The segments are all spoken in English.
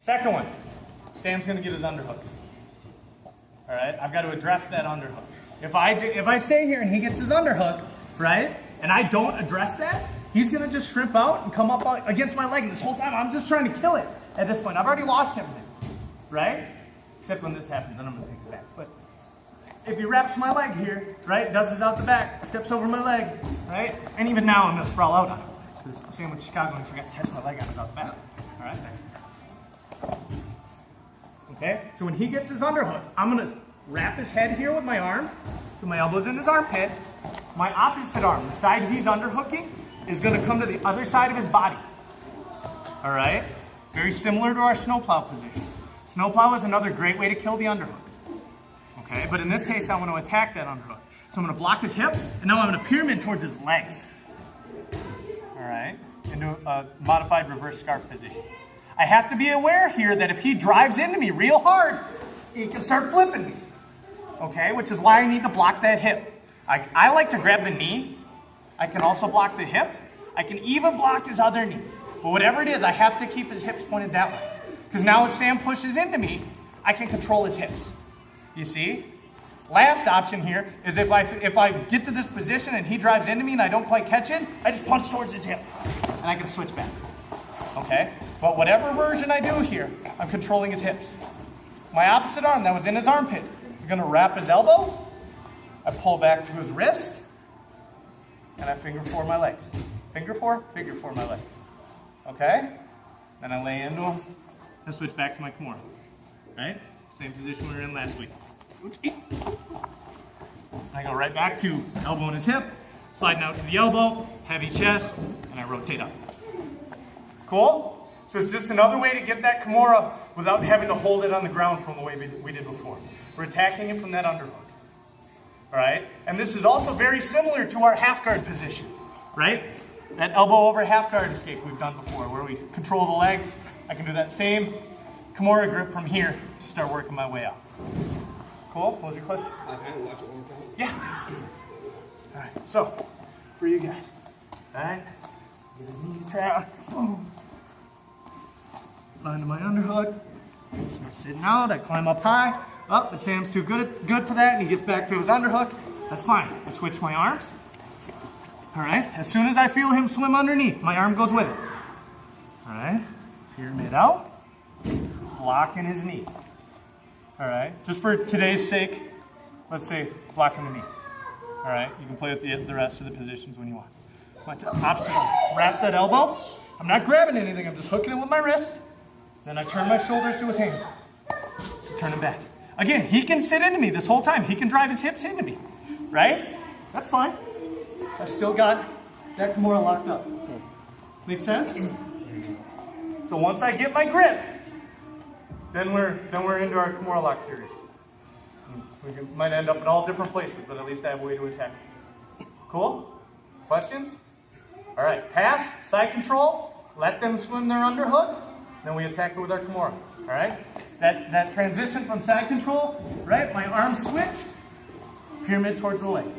Second one, Sam's gonna get his underhook. All right, I've got to address that underhook. If I stay here and he gets his underhook, right, and I don't address that, he's gonna just shrimp out and come up against my leg. And this whole time, I'm just trying to kill it at this point. I've already lost everything, right? Except when this happens, then I'm gonna take it back. But if he wraps my leg here, right, does his out the back, steps over my leg, right, and even now I'm gonna sprawl out on him. Same with Chicago, and forgot to catch my leg on his out the back. All right, okay, so when he gets his underhook, I'm gonna wrap his head here with my arm, so my elbow's in his armpit. My opposite arm, the side he's underhooking, is gonna come to the other side of his body. All right, very similar to our snowplow position. Snowplow is another great way to kill the underhook. Okay, but in this case, I want to attack that underhook. So I'm gonna block his hip, and now I'm gonna pyramid towards his legs. All right, into a modified reverse scarf position. I have to be aware here that if he drives into me real hard, he can start flipping me. Okay, which is why I need to block that hip. I like to grab the knee. I can also block the hip. I can even block his other knee. But whatever it is, I have to keep his hips pointed that way. Because now if Sam pushes into me, I can control his hips. You see? Last option here is if I get to this position and he drives into me and I don't quite catch it, I just punch towards his hip. And I can switch back. Okay? But whatever version I do here, I'm controlling his hips. My opposite arm that was in his armpit is going to wrap his elbow. I pull back to his wrist. And I finger four my legs. Finger four my leg. Okay? Then I lay into him and switch back to my Kimura. Right? Same position we were in last week. I go right back to elbow in his hip, sliding out to the elbow, heavy chest, and I rotate up. Cool? So it's just another way to get that Kimura without having to hold it on the ground from the way we did before. We're attacking him from that underhook. All right? And this is also very similar to our half guard position, right? That elbow over half guard escape we've done before, where we control the legs. I can do that same Kimura grip from here to start working my way out. Cool? What was your question? Yeah. All right. So, for you guys. All right. Get his knees trapped. Onto my underhook. Start sitting out. I climb up high. Up, but Sam's too good for that, and he gets back to his underhook. That's fine. I switch my arms. All right. As soon as I feel him swim underneath, my arm goes with it. All right. Pyramid out. Blocking his knee. All right. Just for today's sake, let's say blocking the knee. All right. You can play with the rest of the positions when you want. My opposite arm. Wrap that elbow. I'm not grabbing anything. I'm just hooking it with my wrist. Then I turn my shoulders to his hand. Turn him back. Again, he can sit into me this whole time. He can drive his hips into me. Right? That's fine. I've still got that Kimura locked up. Make sense? So once I get my grip, then we're into our Kimura lock series. We might end up in all different places, but at least I have a way to attack. Cool? Questions? All right. Pass, side control, let them swim their underhook, then we attack it with our Kimura. All right? That transition from side control, right? My arms switch, pyramid towards the legs.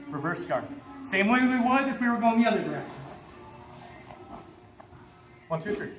Reverse scarf. Same way we would if we were going the other direction. 1, 2, 3.